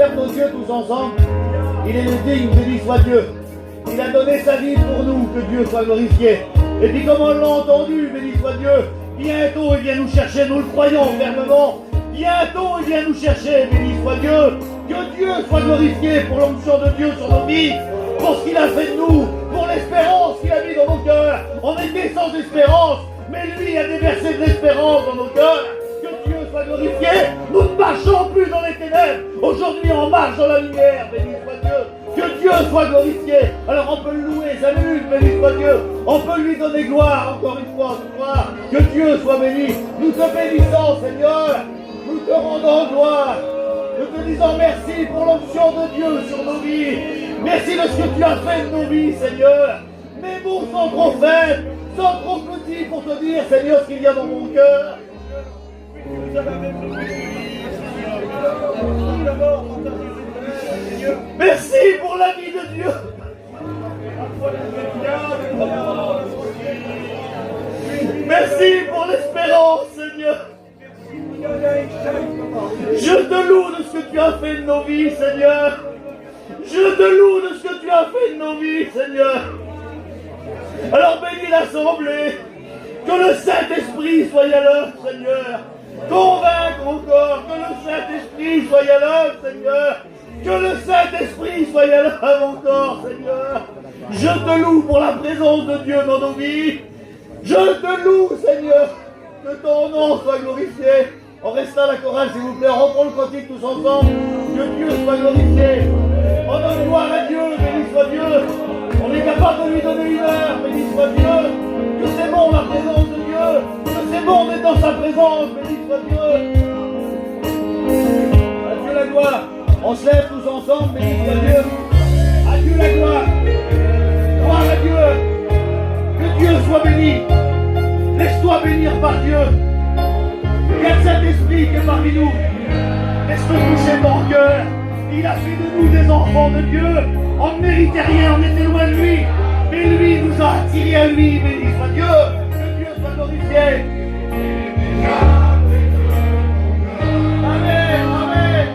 ferme nos yeux tous ensemble. Il est le digne, béni soit Dieu. Il a donné sa vie pour nous, que Dieu soit glorifié. Et puis comme on l'a entendu, béni soit Dieu, bientôt il vient nous chercher, nous le croyons fermement. Bientôt il vient nous chercher, béni soit Dieu. Que Dieu soit glorifié pour l'onction de Dieu sur nos vies, pour ce qu'il a fait de nous, pour l'espérance qu'il a mis dans nos cœurs. On était sans espérance, mais lui a déversé de l'espérance dans nos cœurs. Que Dieu soit glorifié. Nous ne marchons plus dans les ténèbres. Aujourd'hui on marche dans la lumière, béni soit Dieu. Que Dieu soit glorifié. Alors on peut le louer 5 minutes, béni soit Dieu. On peut lui donner gloire encore une fois ce soir. Que Dieu soit béni. Nous te bénissons, Seigneur. Nous te rendons gloire. Nous te disons merci pour l'onction de Dieu sur nos vies. Merci de ce que tu as fait de nos vies, Seigneur. Mes mots sont trop faibles, sont trop petits pour te dire, Seigneur, ce qu'il y a dans mon cœur. Merci pour la vie de Dieu. Merci pour l'espérance, Seigneur. Je te loue de ce que tu as fait de nos vies, Seigneur. Je te loue de ce que tu as fait de nos vies, Seigneur. Alors bénis l'assemblée. Que le Saint-Esprit soit à l'œuvre, Seigneur. Convaincre encore. Que le Saint-Esprit soit à l'œuvre, Seigneur. Que le Saint-Esprit soit à l'œuvre encore, Seigneur. Je te loue pour la présence de Dieu dans nos vies. Je te loue, Seigneur. Que ton nom soit glorifié. On reste à la chorale, s'il vous plaît. On reprend le cantique tous ensemble. Que Dieu soit glorifié. On donne gloire à Dieu. Béni soit Dieu. On est capable de lui donner une heure. Béni soit Dieu. Que c'est bon la présence de Dieu. Que c'est bon d'être dans sa présence. Béni soit Dieu. À Dieu la gloire. On se lève tous ensemble. Béni soit Dieu. À Dieu la gloire. Gloire à Dieu. Que Dieu soit béni. Laisse-toi bénir par Dieu. Il y a le Saint-Esprit qui est parmi nous. Laisse-toi toucher ton cœur. Il a fait de nous des enfants de Dieu. On ne méritait rien, on était loin de lui. Mais lui nous a attirés à lui. Béni soit Dieu. Que Dieu soit glorifié. Amen, amen.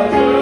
Dieu.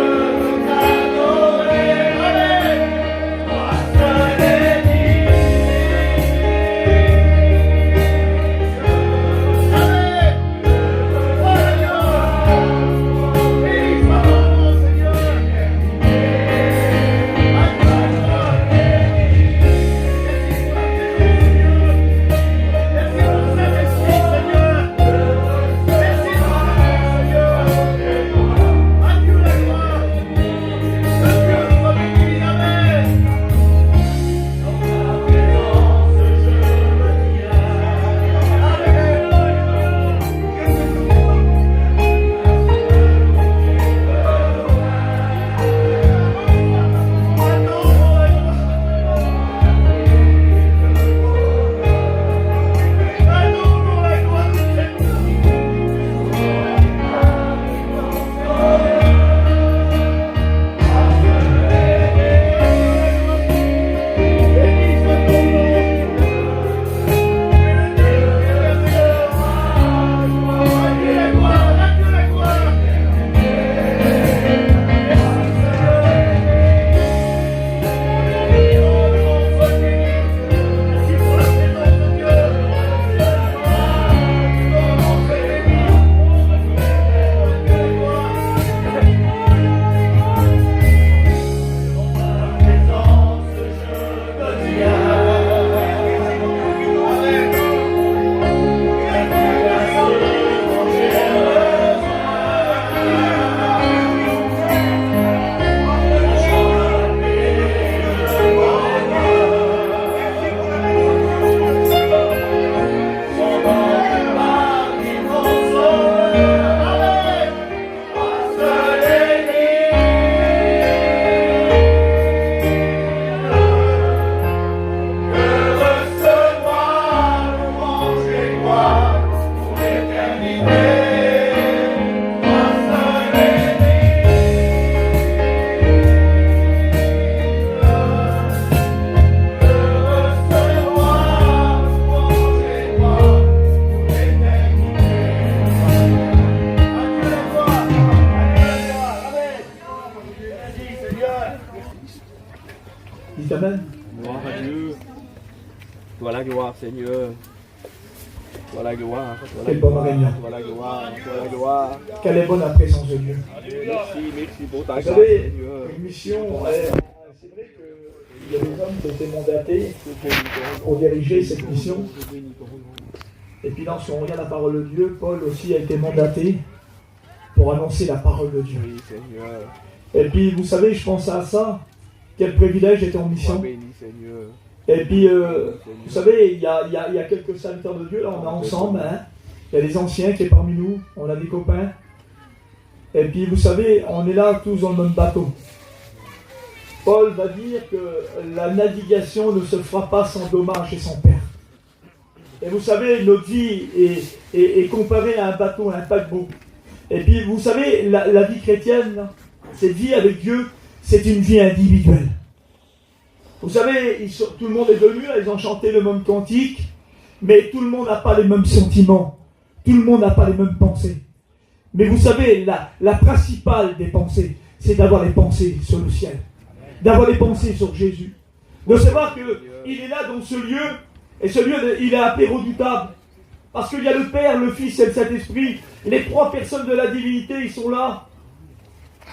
Merci Seigneur. Dites Amen. Gloire à Dieu. Toi la gloire, Seigneur. Toi la gloire. Quelle bonne réunion. Toi la gloire. Toi la gloire. Quelle est bonne la présence de Dieu. Merci pour ta Vous grâce, savez, Seigneur. une mission, c'est vrai qu'il y a des hommes qui ont été mandatés pour diriger cette mission. Et puis lorsqu'on regarde la parole de Dieu, Paul aussi a été mandaté pour annoncer la parole de Dieu. Oui, Seigneur. Et puis vous savez, je pense à ça, quel privilège d'être en mission. Sois béni, Seigneur. Et puis, vous savez, il y a quelques serviteurs de Dieu, là on est ensemble, hein. Il y a des anciens qui sont parmi nous, on a des copains. Et puis vous savez, on est là tous dans le même bateau. Paul va dire que la navigation ne se fera pas sans dommage et sans perte. Et vous savez, notre vie est comparée à un bateau, à un paquebot. Et puis vous savez, la vie chrétienne, cette vie avec Dieu, c'est une vie individuelle. Vous savez, tout le monde est venu, là, ils ont chanté le même cantique, mais tout le monde n'a pas les mêmes sentiments. Tout le monde n'a pas les mêmes pensées. Mais vous savez, la principale des pensées, c'est d'avoir les pensées sur le ciel. D'avoir les pensées sur Jésus. De savoir qu'il est là dans ce lieu, et ce lieu, il est appelé redoutable. Parce qu'il y a le Père, le Fils et le Saint-Esprit. Les trois personnes de la divinité, ils sont là.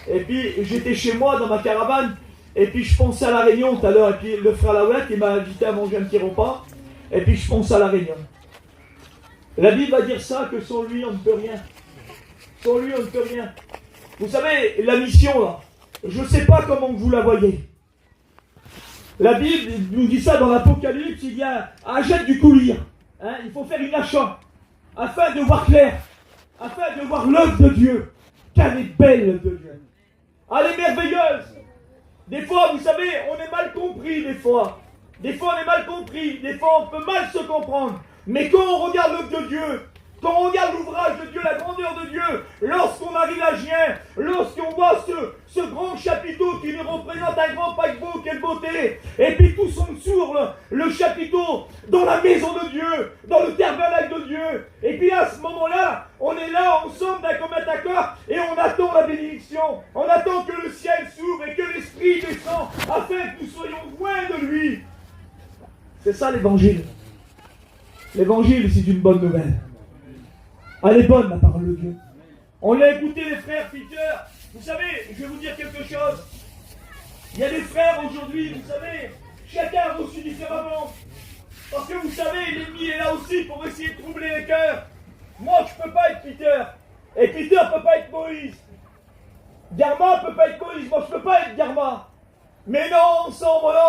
Et puis, j'étais chez moi, dans ma caravane, et puis je pensais à la Réunion tout à l'heure, et puis le frère Laouette, il m'a invité à manger un petit repas, et puis je pense à la Réunion. La Bible va dire ça, que sans lui, on ne peut rien. Sans lui, on ne peut rien. Vous savez, la mission, là, je ne sais pas comment vous la voyez. La Bible nous dit ça dans l'Apocalypse, il y a un jet du coulir. Hein, il faut faire une achat, afin de voir clair, afin de voir l'œuvre de Dieu. Qu'elle est belle, l'œuvre de Dieu. Elle est merveilleuse. Des fois, vous savez, on est mal compris, des fois. Des fois, on est mal compris. Des fois, on peut mal se comprendre. Mais quand on regarde l'œuvre de Dieu, quand on regarde l'ouvrage de Dieu, la grandeur de Dieu, lorsqu'on arrive à Gien, lorsqu'on voit ce grand chapiteau qui nous représente un grand paquebot, quelle beauté, et puis tout son sur le chapiteau, dans la maison de Dieu, dans le tabernacle de Dieu, et puis à ce moment-là, on est là ensemble d'un commun accord, et on attend la bénédiction, on attend que le ciel s'ouvre et que l'Esprit descend, afin que nous soyons loin de lui. C'est ça l'évangile. L'évangile, c'est une bonne nouvelle. Elle est bonne, la parole de Dieu. On l'a écouté, les frères Peter. Vous savez, je vais vous dire quelque chose. Il y a des frères aujourd'hui, vous savez, chacun a reçu différemment. Parce que vous savez, l'ennemi est là aussi pour essayer de troubler les cœurs. Moi, je ne peux pas être Peter. Et Peter ne peut pas être Moïse. Garma ne peut pas être Moïse. Moi, je ne peux pas être Garma. Mais non,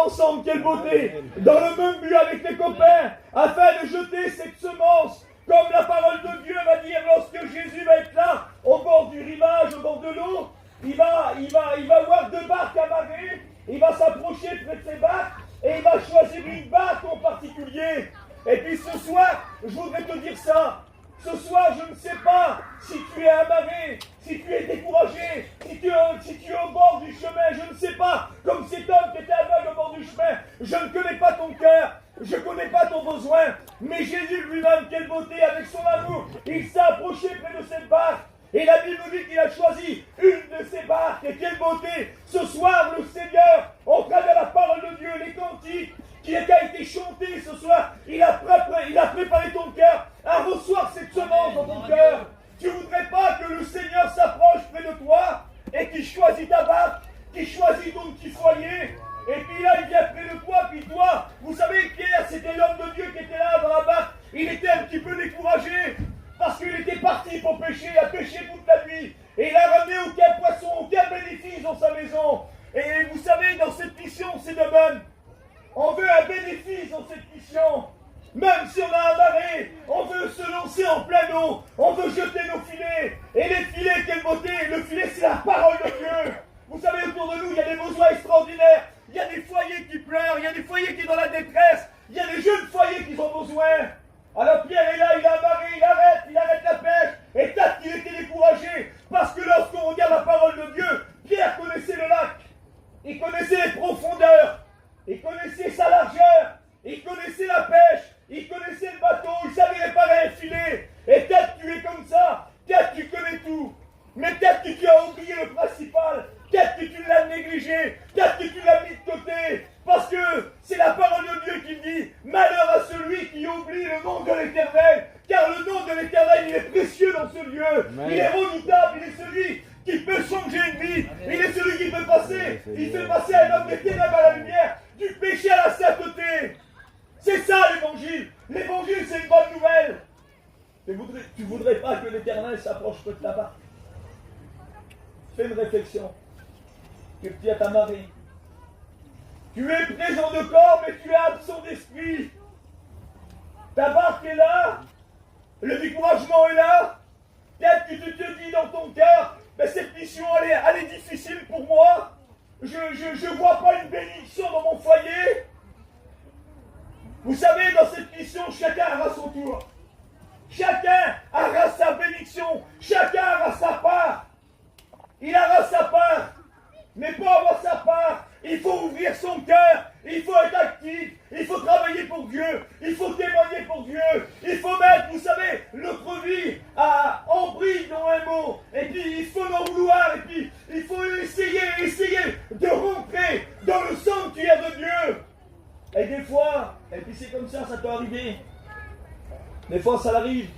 ensemble, quelle beauté. Dans le même but avec les copains, afin de jeter cette semence. Comme la parole de Dieu va dire, lorsque Jésus va être là, au bord du rivage, au bord de l'eau, il va voir deux barques amarrées, il va s'approcher près de ces barques, et il va choisir une barque en particulier. Et puis ce soir, je voudrais te dire ça. Ce soir, je ne sais pas si tu es amarré, si tu es découragé, si tu es au bord du chemin, je ne sais pas, comme cet homme qui était aveugle au bord du chemin, je ne connais pas ton cœur, je ne connais pas ton besoin, mais Jésus lui-même, quelle beauté, avec son amour, il s'est approché près de cette barque, et la Bible nous dit qu'il a choisi une de ces barques, et quelle beauté, ce soir, le Seigneur, au travers de la parole de Dieu, les cantiques, qui a été chanté ce soir, il a préparé ton cœur à recevoir cette semence dans ton cœur. Tu ne voudrais pas que le Seigneur s'approche près de toi et qu'il choisit ta barque, qu'il choisit ton petit foyer, et puis là il vient près de toi, puis toi, vous savez, Pierre, c'était l'homme de Dieu qui était là dans la barque, il était un petit peu découragé, parce qu'il était parti pour pêcher, il a pêché toute la nuit, et il a ramené aucun poisson, aucun bénéfice dans sa maison. Et vous savez, dans cette mission, c'est de même. On veut un bénéfice dans cette mission. Même si on a un marée, on veut se lancer en plein eau. On veut jeter nos filets. Et les filets, quelle beauté! Le filet, c'est la parole de Dieu. Vous savez, autour de nous, il y a des besoins extraordinaires. Il y a des foyers qui pleurent. Il y a des foyers qui sont dans la détresse. Il y a des jeunes foyers qui ont besoin. Alors Pierre est là, il a un marée, il arrête la pêche. Et peut-être qu'il était découragé. Parce que lorsqu'on regarde la parole de Dieu, Pierre connaissait le lac. Il connaissait les profondeurs. Il connaissait sa largeur, il connaissait la pêche, il connaissait le bateau, il savait réparer un filet. Et peut-être tu es comme ça, peut-être tu connais tout. Mais peut-être que tu as oublié le principal. Peut-être que tu l'as négligé, peut-être que tu l'as mis de côté, parce que c'est la parole de Dieu qui dit « Malheur à celui qui oublie le nom de l'Éternel, car le nom de l'Éternel, il est précieux dans ce lieu, Amen. il est redoutable, il est celui qui peut changer une vie, il est celui qui peut passer, il fait passer un homme des ténèbres à la lumière, du péché à la sainteté. » C'est ça l'évangile. L'évangile, c'est une bonne nouvelle. Tu voudrais pas que l'Éternel s'approche de là-bas. Fais une réflexion. Tu dis à ta Marie, tu es présent de corps, mais tu es absent d'esprit. Ta barque est là, le découragement est là. Peut-être que tu te dis dans ton cœur, mais cette mission, elle est difficile pour moi. Je ne vois pas une bénédiction dans mon foyer. Vous savez, dans cette mission, chacun aura son tour. Chacun aura sa bénédiction. Chacun aura sa part. Il aura sa part. Mais pour avoir sa part, il faut ouvrir son cœur. Il faut être actif. Il faut travailler pour Dieu. Il faut témoigner pour Dieu. Il faut mettre, vous savez, notre vie en brille dans un mot. Et puis, il faut en vouloir. Et puis, il faut essayer de rentrer dans le sanctuaire de Dieu. Et des fois, et puis c'est comme ça peut arriver. Des fois, ça arrive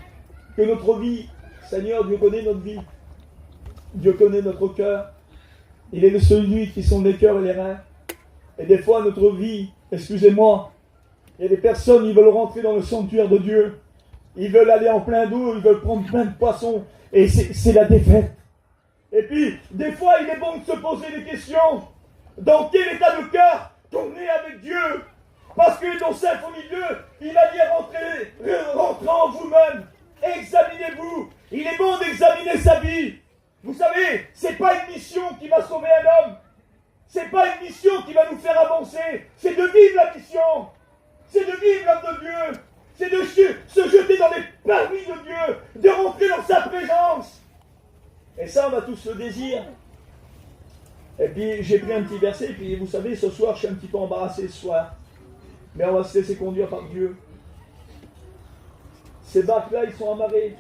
que notre vie, Seigneur, Dieu connaît notre vie. Dieu connaît notre cœur. Il est celui qui sonde les cœurs et les reins. Et des fois, notre vie, excusez-moi, il y a des personnes, ils veulent rentrer dans le sanctuaire de Dieu. Ils veulent aller en plein d'eau, ils veulent prendre plein de poissons. Et c'est la défaite. Et puis, des fois, il est bon de se poser des questions. Dans quel état de cœur tourner avec Dieu? Parce que dans Symphonie 2, il a dit rentrez en vous-même, examinez-vous. Il est bon d'examiner sa vie. Vous savez, c'est pas une mission qui va sauver un homme. C'est pas une mission qui va nous faire avancer. C'est de vivre la mission. C'est de vivre l'œuvre de Dieu. C'est de se jeter dans les parvis de Dieu, de rentrer dans sa présence. Et ça, on a tous le désir. Et puis, j'ai pris un petit verset, et puis vous savez, ce soir, je suis un petit peu embarrassé ce soir. Mais on va se laisser conduire par Dieu. Ces barques-là, ils sont amarrés.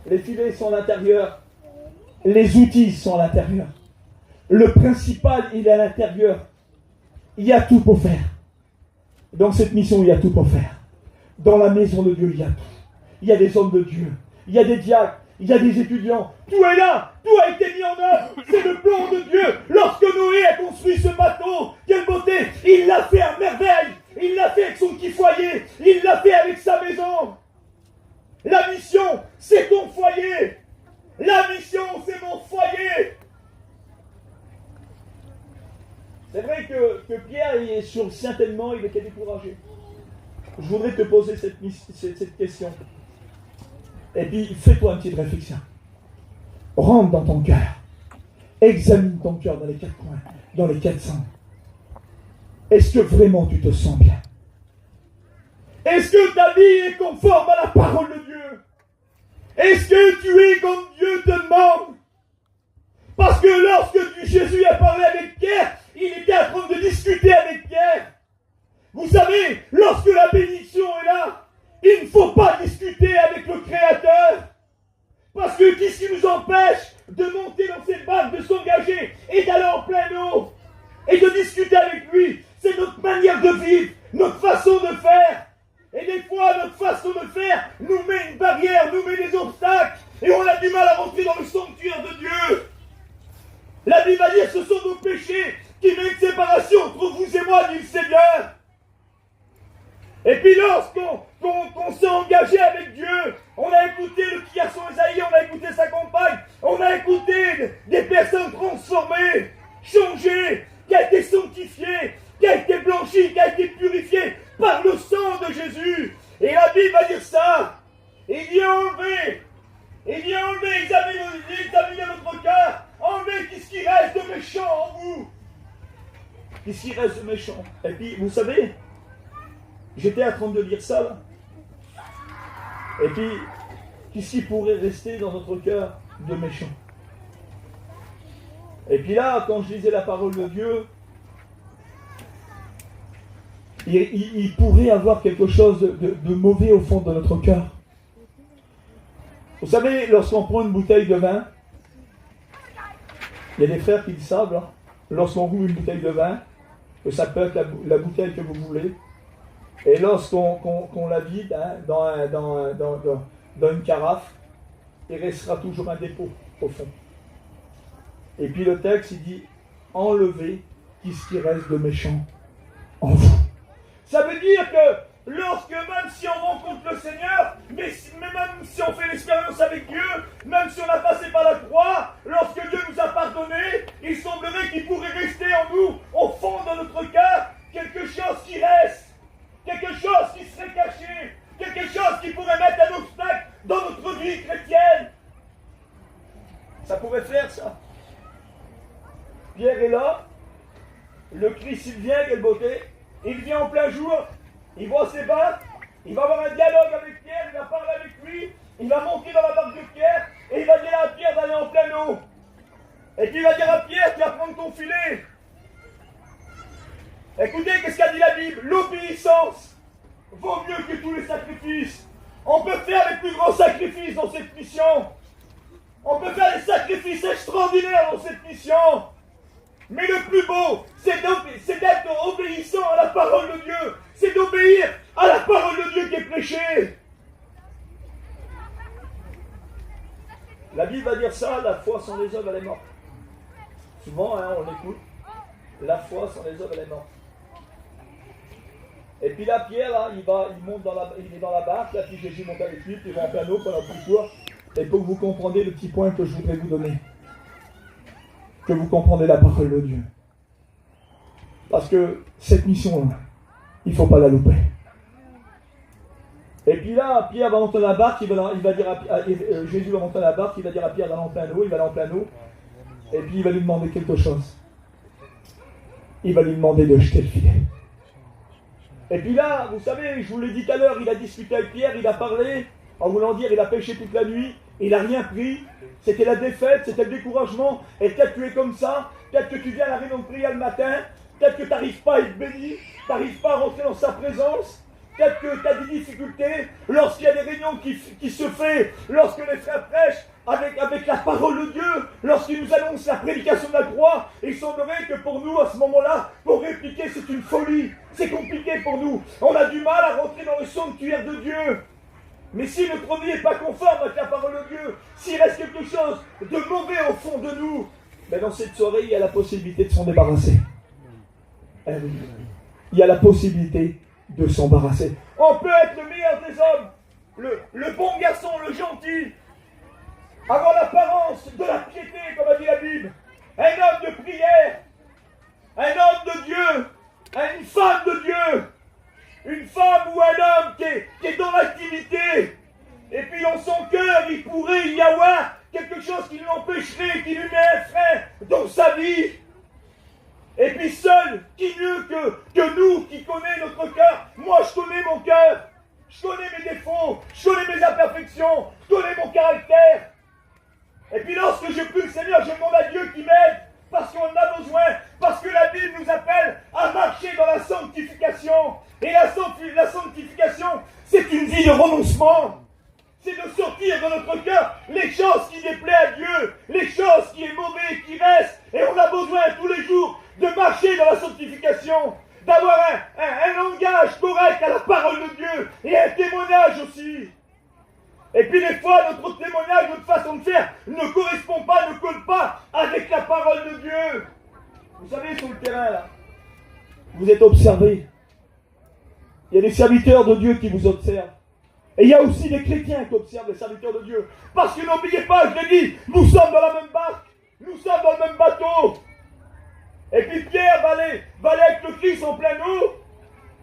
Les filets sont à l'intérieur. Les outils sont à l'intérieur. Le principal, il est à l'intérieur. Il y a tout pour faire. Dans cette mission, il y a tout pour faire. Dans la maison de Dieu, il y a tout. Il y a des hommes de Dieu. Il y a des diacres. Il y a des étudiants. Tout est là. Tout a été mis en œuvre. C'est le plan de Dieu. Lorsque Noé a construit ce bateau, quelle beauté. Il l'a fait à merveille. Il l'a fait avec son petit foyer. Il l'a fait avec sa maison. La mission, c'est ton foyer. La mission, c'est mon foyer. C'est vrai que Pierre, il est sur certainement, il était découragé. Je voudrais te poser cette question. Et puis, fais-toi une petite réflexion. Rentre dans ton cœur. Examine ton cœur dans les quatre coins, dans les 400. Est-ce que vraiment tu te sens bien? Est-ce que ta vie est conforme à la parole de Dieu? Est-ce que tu es comme Dieu te demande? Parce que lorsque Jésus a parlé avec Pierre, il était en train de discuter avec Pierre. Vous savez, lorsque la bénédiction est là, il ne faut pas discuter avec le Créateur. Parce que qu'est-ce qui nous empêche de monter dans cette barque, de s'engager et d'aller en pleine eau et de discuter avec lui? C'est notre manière de vivre, notre façon de faire. Et des fois, notre façon de faire nous met une barrière, nous met des obstacles. Et on a du mal à rentrer dans le sanctuaire de Dieu. La Bible va dire, ce sont nos péchés qui mettent une séparation entre vous et moi, dit le Seigneur. Et puis lorsqu'on s'est engagé avec Dieu, on a écouté le petit garçon Esaïe, on a écouté sa compagne, on a écouté des personnes transformées, changées, qui a été sanctifiée, qui a été blanchie, qui a été purifiée par le sang de Jésus. Et la Bible va dire ça. Il dit enlevez, examinez votre cœur, enlevez qu'est-ce qui reste de méchant en vous. Qu'est-ce qui reste de méchant? Et puis, vous savez, j'étais en train de lire ça là. Et puis, qu'est-ce qui pourrait rester dans notre cœur de méchant? Et puis là, quand je lisais la parole de Dieu, il pourrait avoir quelque chose de mauvais au fond de notre cœur. Vous savez, lorsqu'on prend une bouteille de vin, Il y a des frères qui le savent, hein, lorsqu'on roule une bouteille de vin, que ça peut être la bouteille que vous voulez, et lorsqu'on la vide hein, dans une carafe, il restera toujours un dépôt au fond. Et puis le texte, il dit, enlevez ce qui reste de méchant en vous. Ça veut dire que lorsque, même si on rencontre le Seigneur, mais même si on fait l'expérience avec Dieu, même si on a passé par la croix, lorsque Dieu nous a pardonné, il semblerait qu'il pourrait rester en nous, au fond de notre cœur, quelque chose qui reste, quelque chose qui serait caché, quelque chose qui pourrait mettre un obstacle dans notre vie chrétienne. Ça pourrait faire ça. Pierre est là, le Christ il vient, quelle beauté, il vient en plein jour, il voit ses barques, il va avoir un dialogue avec Pierre, il va parler avec lui, il va monter dans la barque de Pierre, et il va dire à Pierre d'aller en pleine eau. Et puis il va dire à Pierre, tu vas prendre ton filet. Écoutez, qu'est-ce qu'a dit la Bible? L'obéissance vaut mieux que tous les sacrifices. On peut faire les plus grands sacrifices dans cette mission. On peut faire des sacrifices extraordinaires dans cette mission. Mais le plus beau, c'est d'être obéissant à la parole de Dieu. C'est d'obéir à la parole de Dieu qui est prêchée. La Bible va dire ça, la foi sans les œuvres, elle est morte. Souvent, hein, on écoute, la foi sans les œuvres, elle est morte. Et puis là, Pierre, là, il est dans la barque, là, puis Jésus monte avec lui, puis il va en plein eau pendant plus court. Et pour que vous compreniez le petit point que je voudrais vous donner, que vous comprendrez la parole de Dieu. Parce que cette mission-là, il ne faut pas la louper. Et puis là, Pierre va monter dans la barque, il va dire Jésus va monter dans la barque, il va dire à Pierre d'aller en plein eau, il va aller en plein eau, et puis il va lui demander quelque chose. Il va lui demander de jeter le filet. Et puis là, vous savez, je vous l'ai dit tout à l'heure, il a discuté avec Pierre, il a parlé, en voulant dire, il a pêché toute la nuit, il n'a rien pris, c'était la défaite, c'était le découragement, et peut-être que tu es comme ça, peut-être que tu viens à la réunion de prière le matin, peut-être que tu n'arrives pas à être béni, tu n'arrives pas à rentrer dans sa présence, peut-être que tu as des difficultés, lorsqu'il y a des réunions qui se font, lorsque les frères prêchent avec la parole de Dieu, lorsqu'ils nous annoncent la prédication de la croix, il semblerait que pour nous, à ce moment-là, pour répliquer, c'est une folie, c'est compliqué pour nous, on a du mal à rentrer dans le sanctuaire de Dieu. Mais si notre vie n'est pas conforme avec la parole de Dieu, s'il reste quelque chose de mauvais au fond de nous, ben dans cette soirée, il y a la possibilité de s'en débarrasser. Il y a la possibilité de s'embarrasser. On peut être le meilleur des hommes, le bon garçon, le gentil, avoir l'apparence de la piété, comme a dit la Bible, un homme de prière, un homme de Dieu, une femme de Dieu, une femme ou un homme qui est dans l'activité, et puis dans son cœur, il pourrait y avoir quelque chose qui l'empêcherait, qui lui met un frein dans sa vie. Et puis seul, qui mieux que nous, qui connaît notre cœur? Moi, je connais mon cœur, je connais mes défauts, je connais mes imperfections, je connais mon caractère. Et puis lorsque je prie le Seigneur, je demande à Dieu qui m'aide, parce qu'on en a besoin, parce que la Bible nous appelle à marcher dans la sanctification. Et la sanctification, c'est une vie de renoncement. C'est de sortir de notre cœur les choses qui déplaisent à Dieu, les choses qui sont mauvaises, qui restent. Et on a besoin tous les jours de marcher dans la sanctification, d'avoir un langage correct à la parole de Dieu et un témoignage aussi. Et puis des fois, notre témoignage, notre façon de faire ne correspond pas, ne colle pas avec la parole de Dieu. Vous savez, sur le terrain là, vous êtes observés. Il y a des serviteurs de Dieu qui vous observent. Et il y a aussi des chrétiens qui observent les serviteurs de Dieu. Parce que n'oubliez pas, je l'ai dit, nous sommes dans la même barque, nous sommes dans le même bateau. Et puis Pierre va aller avec le Christ en pleine eau.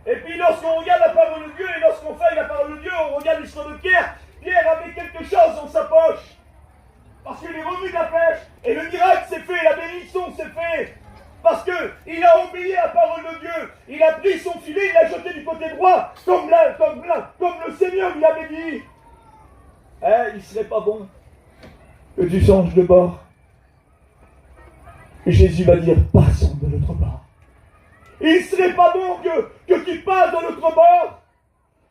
Et puis lorsqu'on regarde la parole de Dieu, et lorsqu'on fait la parole de Dieu, on regarde l'histoire de Pierre, Pierre avait quelque chose dans sa poche. Parce qu'il est revenu de la pêche, et le miracle s'est fait, la bénédiction s'est fait. Parce qu'il a obéi à la parole de Dieu. Il a pris son filet, il l'a jeté du côté droit, comme le Seigneur lui avait dit. Il ne serait pas bon que tu changes de bord. Et Jésus va dire, passons de l'autre bord. Il ne serait pas bon que tu passes de l'autre bord.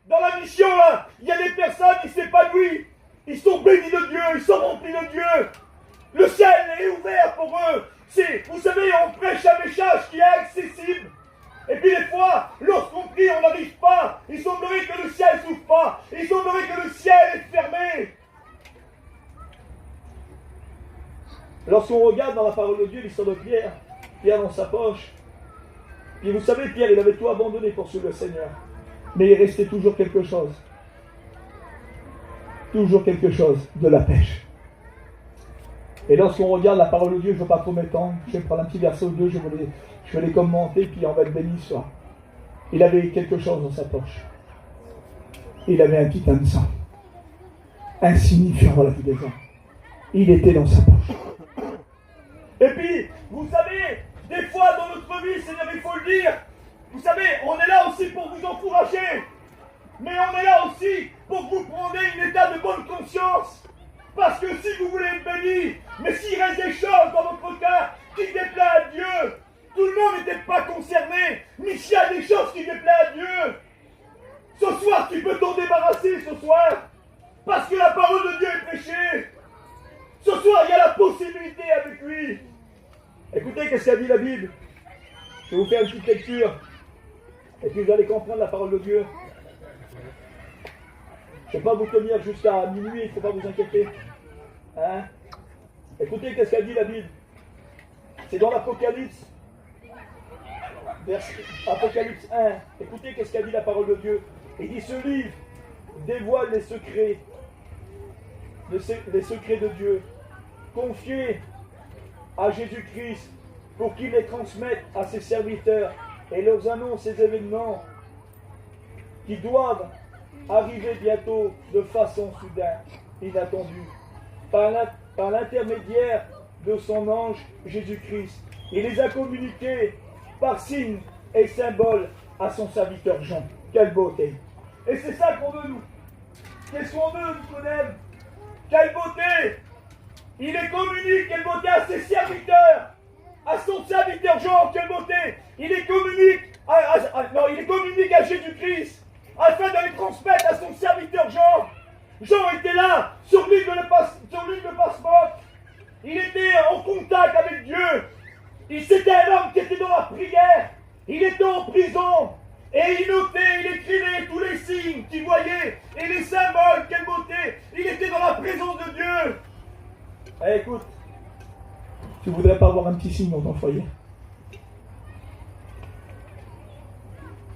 Dans la mission, là, il y a des personnes qui s'épanouissent. Ils sont bénis de Dieu, ils sont remplis de Dieu. Le ciel est ouvert pour eux. Vous savez, on prêche un message qui est accessible. Et puis des fois, lorsqu'on prie, on n'arrive pas. Il semblerait que le ciel ne s'ouvre pas. Il semblerait que le ciel est fermé. Lorsqu'on regarde dans la parole de Dieu l'histoire de Pierre, Pierre dans sa poche. Et vous savez, Pierre, il avait tout abandonné pour suivre le Seigneur. Mais il restait toujours quelque chose. Toujours quelque chose de la pêche. Et lorsqu'on regarde la parole de Dieu, je ne veux pas trop m'étendre, je vais prendre un petit verset ou deux, je vais les commenter, puis on va être béni ce soir. Il avait quelque chose dans sa poche. Il avait un petit hameçon, insignifiant dans la vie des gens. Il était dans sa poche. Et puis, vous savez, des fois dans notre vie, Seigneur, il faut le dire, vous savez, on est là aussi pour vous encourager, mais on est là aussi pour que vous preniez un état de bonne conscience. Parce que si vous voulez être béni, mais s'il reste des choses dans votre cœur qui déplaisent à Dieu, tout le monde n'était pas concerné, mais s'il y a des choses qui déplaisent à Dieu, ce soir tu peux t'en débarrasser ce soir, parce que la parole de Dieu est prêchée. Ce soir il y a la possibilité avec lui. Écoutez qu'est-ce qu'a dit la Bible. Je vais vous faire une petite lecture, et puis vous allez comprendre la parole de Dieu. Je ne vais pas vous tenir jusqu'à minuit, il ne faut pas vous inquiéter. Hein? Écoutez qu'est-ce qu'a dit la Bible. C'est dans l'Apocalypse. Apocalypse 1. Écoutez qu'est-ce qu'a dit la parole de Dieu. Il dit ce livre dévoile les secrets de Dieu, confiés à Jésus-Christ pour qu'il les transmette à ses serviteurs et leur annonce ces événements qui doivent arriver bientôt de façon soudaine, inattendue, par l'intermédiaire de son ange Jésus-Christ. Il les a communiqués par signes et symboles à son serviteur Jean. Quelle beauté! Et c'est ça qu'on veut nous. Qu'est-ce qu'on veut nous qu'on aime? Quelle beauté! Il les communique, quelle beauté à ses serviteurs, à son serviteur Jean, quelle beauté! Il les communique à Jésus-Christ, afin de les transmettre à son serviteur Jean. Jean était là, sur l'île de Patmos. Il était en contact avec Dieu. C'était un homme qui était dans la prière. Il était en prison. Et il notait, il écrivait tous les signes qu'il voyait. Et les symboles, quelle beauté. Il était dans la présence de Dieu. Eh, écoute, tu voudrais pas avoir un petit signe dans ton foyer?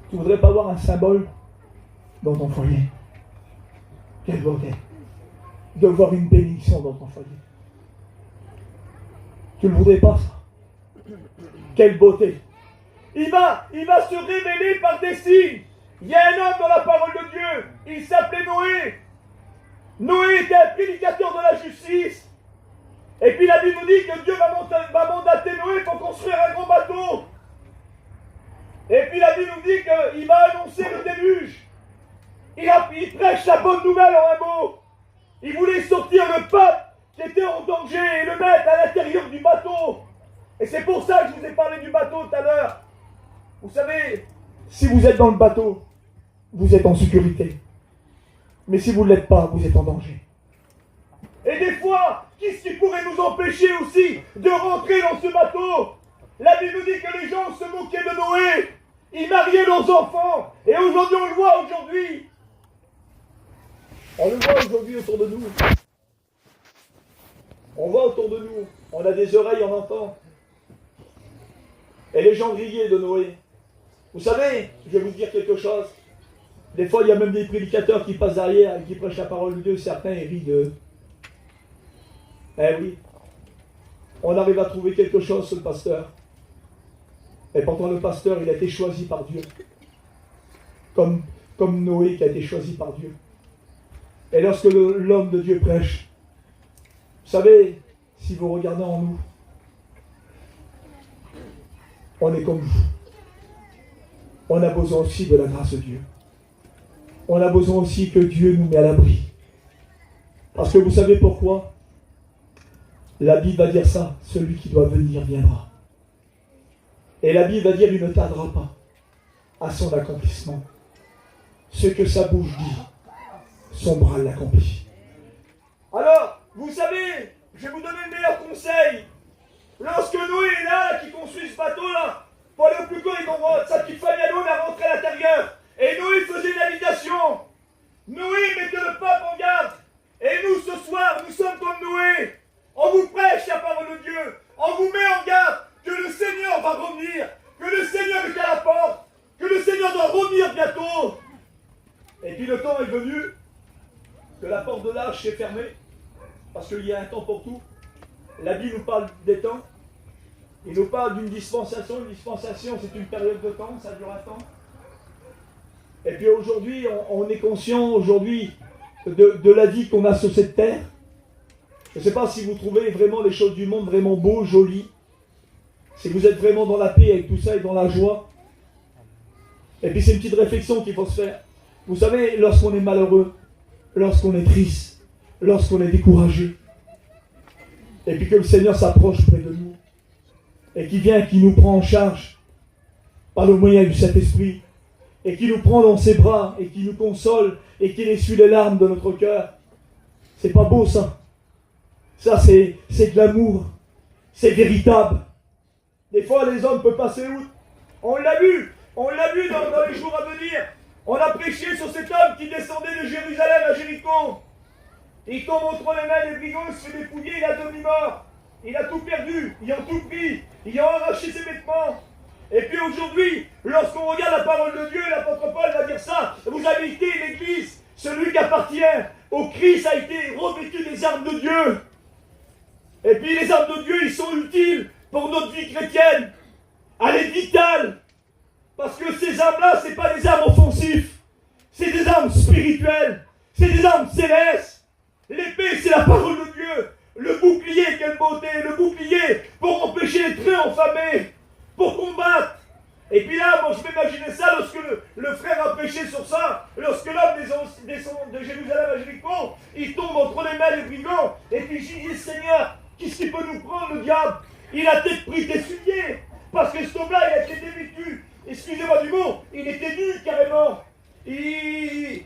Tu voudrais pas avoir un symbole dans ton foyer? Quelle beauté de voir une bénédiction dans ton foyer. Tu ne voudrais pas ça? Quelle beauté! Il va se révéler par des signes. Il y a un homme dans la parole de Dieu, il s'appelait Noé. Noé était un prédicateur de la justice. Et puis la Bible nous dit que Dieu va mandater Noé pour construire un grand bateau. Et puis la Bible nous dit qu'il va annoncer le déluge. Il prêche la bonne nouvelle en un mot. Il voulait sortir le peuple qui était en danger et le mettre à l'intérieur du bateau. Et c'est pour ça que je vous ai parlé du bateau tout à l'heure. Vous savez, si vous êtes dans le bateau, vous êtes en sécurité. Mais si vous ne l'êtes pas, vous êtes en danger. Et des fois, qu'est-ce qui pourrait nous empêcher aussi de rentrer dans ce bateau? La Bible nous dit que les gens se moquaient de Noé. Ils mariaient leurs enfants. Et aujourd'hui, on le voit aujourd'hui. On le voit aujourd'hui autour de nous. On voit autour de nous. On a des oreilles, on entend. Et les gens riaient de Noé. Vous savez, je vais vous dire quelque chose. Des fois, il y a même des prédicateurs qui passent derrière et qui prêchent la parole de Dieu. Certains rient d'eux. Eh oui. On arrive à trouver quelque chose sur le pasteur. Et pourtant, le pasteur, il a été choisi par Dieu. Comme Noé qui a été choisi par Dieu. Et lorsque l'homme de Dieu prêche, vous savez, si vous regardez en nous, on est comme vous. On a besoin aussi de la grâce de Dieu. On a besoin aussi que Dieu nous met à l'abri. Parce que vous savez pourquoi? La Bible va dire ça, celui qui doit venir viendra. Et la Bible va dire, il ne tardera pas à son accomplissement. Ce que sa bouche dit, son bras l'accomplit. Alors, vous savez, je vais vous donner le meilleur conseil. Lorsque Noé est là, qui construit ce bateau-là, pour aller au plus court, sa petite famille à l'eau, elle a rentré à l'intérieur. Et Noé faisait navigation. Noé mettait le pape en garde. Et nous, ce soir, nous sommes comme Noé. On vous prêche la parole de Dieu. On vous met en garde que le Seigneur va revenir. Que le Seigneur est à la porte. Que le Seigneur doit revenir bientôt. Et puis le temps est venu que la porte de l'arche s'est fermée. Parce qu'il y a un temps pour tout. La Bible nous parle des temps. Il nous parle d'une dispensation. Une dispensation, c'est une période de temps. Ça dure un temps. Et puis aujourd'hui, on est conscient aujourd'hui de la vie qu'on a sur cette terre. Je ne sais pas si vous trouvez vraiment les choses du monde vraiment beaux, jolies. Si vous êtes vraiment dans la paix avec tout ça et dans la joie. Et puis c'est une petite réflexion qu'il faut se faire. Vous savez, lorsqu'on est malheureux, lorsqu'on est triste, lorsqu'on est découragé, et puis que le Seigneur s'approche près de nous, et qui vient, qui nous prend en charge par le moyen du Saint-Esprit, et qui nous prend dans ses bras, et qui nous console, et qui essuie les larmes de notre cœur. C'est pas beau ça. Ça c'est de l'amour. C'est véritable. Des fois les hommes peuvent passer outre. On l'a vu dans les jours à venir. On a prêché sur cet homme qui descendait de Jérusalem à Jéricho. Il tombe entre les mains des brigands, il se fait dépouiller, il a demi-mort. Il a tout perdu, ils ont tout pris, ils ont arraché ses vêtements. Et puis aujourd'hui, lorsqu'on regarde la parole de Dieu, l'apôtre Paul va dire ça, vous avez été l'Église, celui qui appartient au Christ a été revêtu des armes de Dieu. Et puis les armes de Dieu, ils sont utiles pour notre vie chrétienne. Elle est vitale. Parce que ces armes-là, ce n'est pas des armes offensives. C'est des armes spirituelles. C'est des armes célestes. L'épée, c'est la parole de Dieu. Le bouclier, quelle beauté. Le bouclier pour empêcher les traits enflammés. Pour combattre. Et puis là, bon, je m'imaginais ça lorsque le frère a péché sur ça. Lorsque l'homme descend de Jérusalem à Jéricho, il tombe entre les mains des brigands. Et puis je dis, Seigneur, qu'est-ce qui peut nous prendre, le diable? Il a peut-être pris des souliers. Parce que cet homme-là, il a été dévêtu. Excusez-moi du mot, il était nu carrément. Ils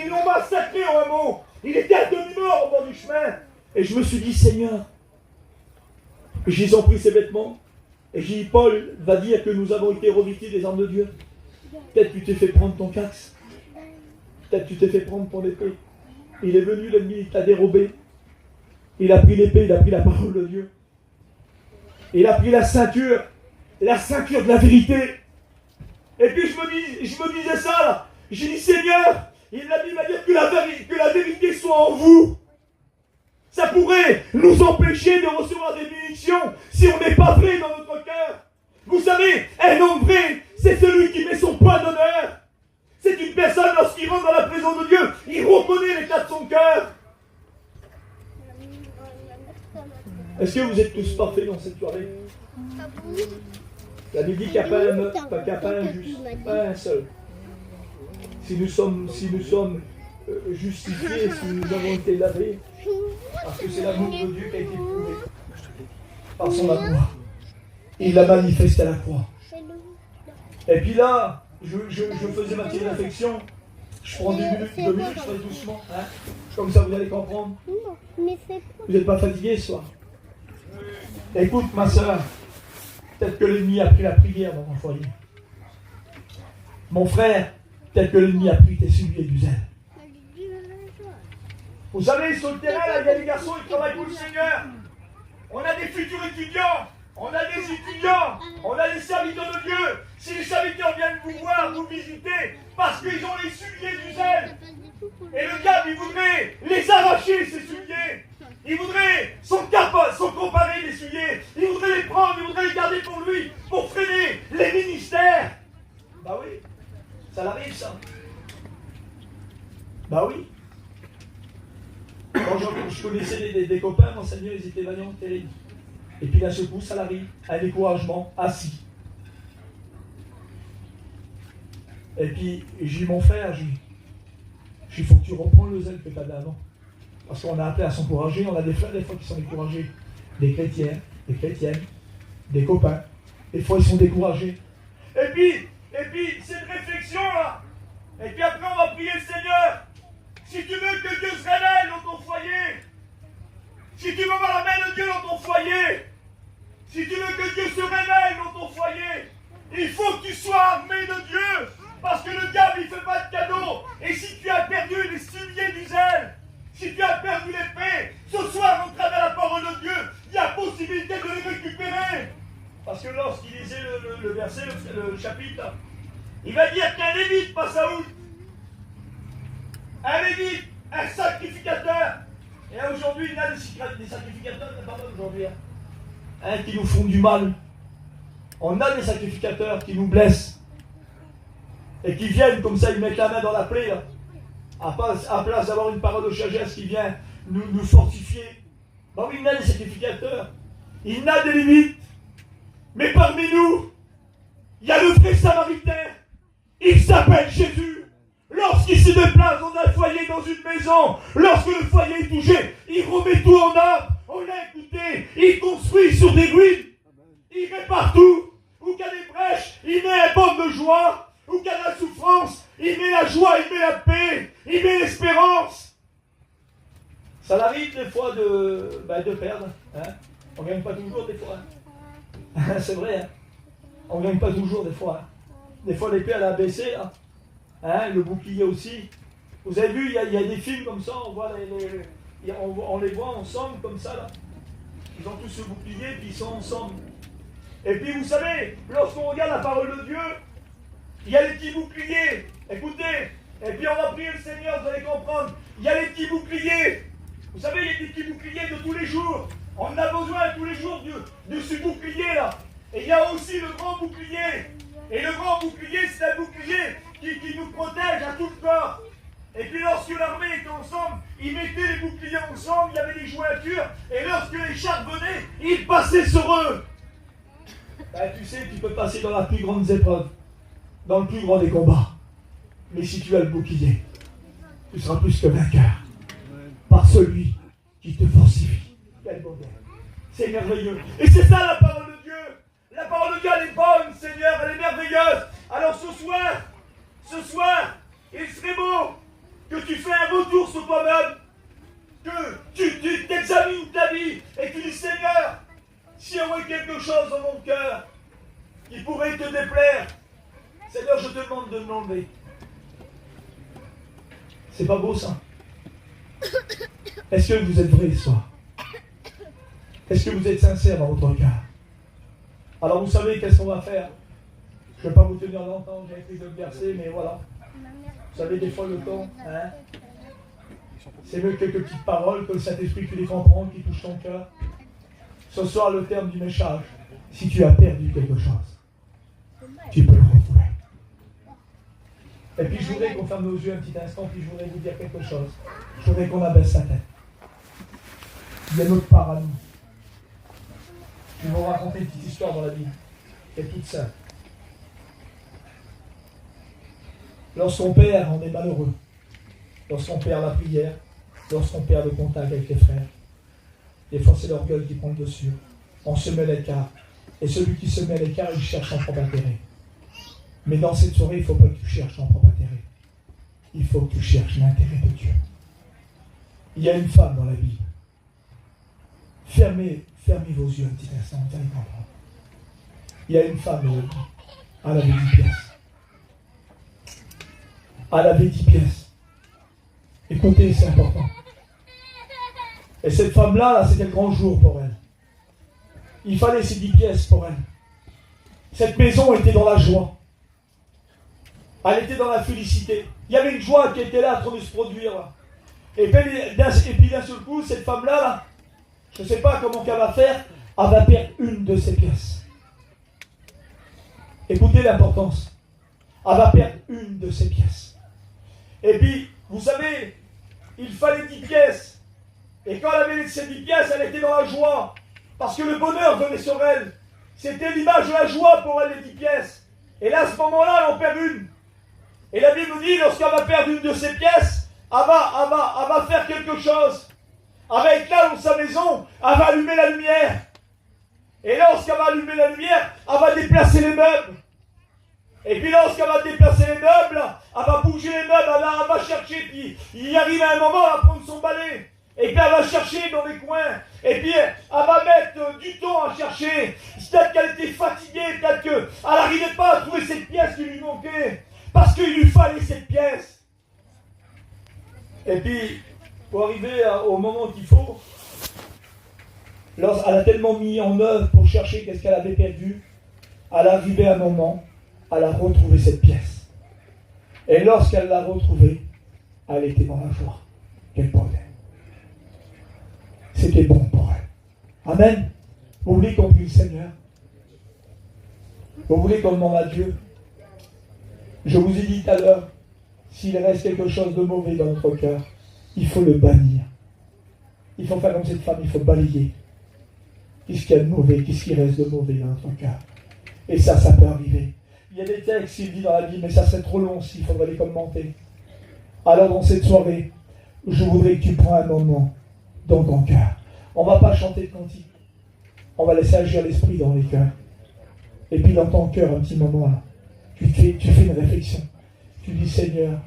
l'ont massacré en un mot. Il était à demi-mort au bord du chemin. Et je me suis dit, Seigneur, ils ont pris ses vêtements. Et j'ai dit, Paul va dire que nous avons été revêtus des armes de Dieu. Peut-être tu t'es fait prendre ton casque. Peut-être tu t'es fait prendre ton épée. Il est venu, l'ennemi, il t'a dérobé. Il a pris l'épée, il a pris la parole de Dieu. Il a pris la ceinture de la vérité. Et puis je me disais ça là. J'ai dit, Seigneur, il a dit, dire que la vérité soit en vous. Ça pourrait nous empêcher de recevoir des bénédictions si on n'est pas vrai dans notre cœur. Vous savez, un homme vrai, c'est celui qui met son point d'honneur. C'est une personne, lorsqu'il rentre dans la présence de Dieu, il reconnaît l'état de son cœur. Est-ce que vous êtes tous parfaits dans cette soirée? La Bible dit qu'il n'y a pas un juste, pas un seul. Si nous sommes justifiés, si nous avons été lavés, parce que c'est l'amour de Dieu qui a été prouvé par son amour. Il l'a manifesté à la croix. Et puis là, je faisais ma petite réflexion. Je prends 2 minutes, je fais doucement. Hein, comme ça, vous allez comprendre. Vous n'êtes pas fatigué ce soir? Écoute, ma soeur, peut-être que l'ennemi a pris la prière dans ton foyer. Mon frère, peut-être que l'ennemi a pris tes souliers du zèle. Vous savez, sur le terrain, là, il y a des garçons qui travaillent pour le Seigneur. On a des futurs étudiants, on a des étudiants, on a des serviteurs de Dieu. Si les serviteurs viennent vous voir, vous visiter, parce qu'ils ont les souliers du zèle. Et le diable, il voudrait les arracher, ces souliers. Il voudrait s'emparer des souliers. Il voudrait les prendre, il voudrait les garder pour lui, pour freiner les ministères. Bah oui, ça l'arrive ça. Bah oui. Quand je connaissais des copains, mon Seigneur, ils étaient vaillants, terribles. Et puis d'un seul coup, ça l'arrive, un découragement, assis. Et puis, j'ai dit, mon frère, il faut que tu reprends le zèle que tu avais avant. Parce qu'on a appelé à s'encourager, on a des frères des fois qui sont découragés. Des chrétiens, des chrétiennes, des copains. Des fois, ils sont découragés. Et puis cette réflexion-là. Et puis après, on va prier le Seigneur. Si tu veux que Dieu se révèle dans ton foyer, Si tu veux voir la main de Dieu dans ton foyer, si tu veux que Dieu se révèle dans ton foyer, il faut que tu sois armé de Dieu. Parce que le diable, il ne fait pas de cadeaux. Et si tu as perdu les souliers du zèle, si tu as perdu l'épée, ce soir, au travers de la parole de Dieu, il y a possibilité de les récupérer. Parce que lorsqu'il lisait le verset, le chapitre, il va dire qu'un lévite passe à outre. Un lévite, un sacrificateur. Et aujourd'hui, il y a des sacrificateurs, aujourd'hui, qui nous font du mal. On a des sacrificateurs qui nous blessent. Et qui viennent comme ça, ils mettent la main dans la plaie, là. À place d'avoir une parole de sagesse qui vient nous fortifier. Ben oui, il y a des sacrificateurs. Il y a des limites. Mais parmi nous, il y a le vrai samaritain. Il s'appelle Jésus. Lorsqu'il se déplace dans un foyer, dans une maison, lorsque le foyer est touché, il remet tout en ordre. On l'a écouté. Il construit sur des ruines. Il met partout. Où qu'il y a des brèches, il met un baume de joie. Où qu'il y a de la souffrance, il met la joie, il met la paix, il met l'espérance. Ça arrive des fois de perdre. Hein? On ne gagne pas toujours des fois. Hein? C'est vrai. Hein? On ne gagne pas toujours des fois. Hein? Des fois l'épée elle a baissé. Hein? Le bouclier aussi. Vous avez vu, il y a des films comme ça, on voit on les voit ensemble comme ça. Là. Ils ont tous ce bouclier puis ils sont ensemble. Et puis vous savez, lorsqu'on regarde la parole de Dieu, il y a les petits boucliers, écoutez, et puis on va prier le Seigneur, vous allez comprendre. Il y a les petits boucliers, vous savez, il y a des petits boucliers de tous les jours. On en a besoin tous les jours de ce bouclier-là. Et il y a aussi le grand bouclier. Et le grand bouclier, c'est un bouclier qui nous protège à tout le corps. Et puis lorsque l'armée était ensemble, ils mettaient les boucliers ensemble, il y avait des jointures, et lorsque les chars venaient, ils passaient sur eux. Ben, tu sais, tu peux passer dans la plus grande épreuve. Dans le plus grand des combats. Mais si tu as le bouclier, tu seras plus que vainqueur. Par celui qui te fortifie. Quel bonheur. C'est merveilleux. Et c'est ça la parole de Dieu. La parole de Dieu, elle est bonne, Seigneur, elle est merveilleuse. Alors ce soir, il serait beau que tu fais un retour sur toi-même. Que tu t'examines ta vie et tu dis, Seigneur, s'il y aurait quelque chose dans mon cœur qui pourrait te déplaire, Seigneur, je te demande de me l'enlever. C'est pas beau ça? Est-ce que vous êtes vrai ce soir? Est-ce que vous êtes sincère dans votre cœur? Alors vous savez qu'est-ce qu'on va faire? Je ne vais pas vous tenir longtemps, j'ai écrit le verset, mais voilà. Vous savez, des fois le temps, hein? C'est mieux quelques petites paroles que le Saint-Esprit qui les comprend, qui touche ton cœur. Ce soir, le terme du message, si tu as perdu quelque chose, tu peux le retrouver. Et puis je voudrais qu'on ferme nos yeux un petit instant, puis je voudrais vous dire quelque chose. Je voudrais qu'on abaisse sa tête. Il y a notre part à nous. Je vais vous raconter une petite histoire dans la Bible, qui est toute simple. Lorsqu'on perd, on est malheureux. Lorsqu'on perd la prière, lorsqu'on perd le contact avec les frères, des fois c'est l'orgueil qui prend le dessus. On se met à l'écart. Et celui qui se met à l'écart, il cherche son propre intérêt. Mais dans cette soirée, il ne faut pas que tu cherches ton propre intérêt. Il faut que tu cherches l'intérêt de Dieu. Il y a une femme dans la Bible. Fermez vos yeux un petit instant, vous allez comprendre. Il y a une femme dans la Bible. Elle avait 10 pièces. Elle avait 10 pièces. Écoutez, c'est important. Et cette femme-là, c'était le grand jour pour elle. Il fallait ces 10 pièces pour elle. Cette maison était dans la joie. Elle était dans la félicité. Il y avait une joie qui était là en train de se produire. Et puis d'un seul coup, cette femme-là, je ne sais pas comment qu'elle va faire, elle va perdre une de ses pièces. Écoutez l'importance. Elle va perdre une de ses pièces. Et puis, vous savez, il fallait 10 pièces. Et quand elle avait ces 10 pièces, elle était dans la joie. Parce que le bonheur venait sur elle. C'était l'image de la joie pour elle, les 10 pièces. Et là, à ce moment-là, elle en perd une. Et la Bible nous dit, lorsqu'elle va perdre une de ses pièces, elle va faire quelque chose. Elle va être là dans sa maison, elle va allumer la lumière. Et lorsqu'elle va allumer la lumière, elle va déplacer les meubles. Et puis lorsqu'elle va déplacer les meubles, elle va bouger les meubles, elle va chercher, puis il arrive à un moment, elle va prendre son balai. Et puis elle va chercher dans les coins. Et puis elle va mettre du temps à chercher. Peut-être qu'elle était fatiguée, peut-être qu'elle n'arrivait pas à trouver cette pièce qui lui manquait. Parce qu'il lui fallait cette pièce. Et puis, pour arriver au moment qu'il faut, lorsqu'elle a tellement mis en œuvre pour chercher qu'est-ce qu'elle avait perdu, elle est arrivée à un moment, elle a retrouvé cette pièce. Et lorsqu'elle l'a retrouvée, elle était dans la joie. Quel bonheur. C'était bon pour elle. Amen. Vous voulez qu'on prie le Seigneur? Vous voulez qu'on demande à Dieu? Je vous ai dit tout à l'heure, s'il reste quelque chose de mauvais dans notre cœur, il faut le bannir. Il faut faire comme cette femme, il faut balayer. Qu'est-ce qu'il y a de mauvais, qu'est-ce qui reste de mauvais dans notre cœur? Et ça peut arriver. Il y a des textes, il dit dans la Bible, mais ça serait trop long s'il faudrait les commenter. Alors dans cette soirée, je voudrais que tu prends un moment dans ton cœur. On ne va pas chanter de cantique. On va laisser agir l'esprit dans les cœurs. Et puis dans ton cœur, un petit moment là, tu fais une réflexion. Tu dis, Seigneur,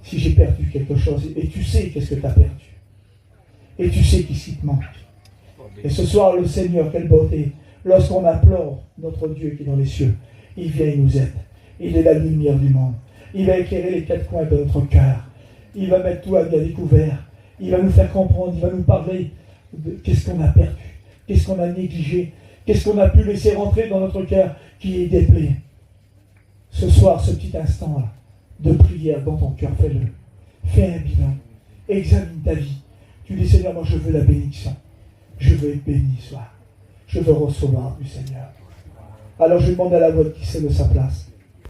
si j'ai perdu quelque chose, et tu sais qu'est-ce que tu as perdu. Et tu sais qu'est-ce qui te manque. Et ce soir, le Seigneur, quelle beauté. Lorsqu'on implore notre Dieu qui est dans les cieux, il vient, il nous aide. Il est la lumière du monde. Il va éclairer les quatre coins de notre cœur. Il va mettre tout à découvert. Il va nous faire comprendre, il va nous parler de qu'est-ce qu'on a perdu, qu'est-ce qu'on a négligé, qu'est-ce qu'on a pu laisser rentrer dans notre cœur qui est déplacé. Ce soir, ce petit instant-là de prière dans ton cœur, fais-le. Fais un bilan. Examine ta vie. Tu dis, Seigneur, moi je veux la bénédiction. Je veux être béni ce soir. Je veux recevoir du Seigneur. Alors je demande à la voix qui sait de sa place.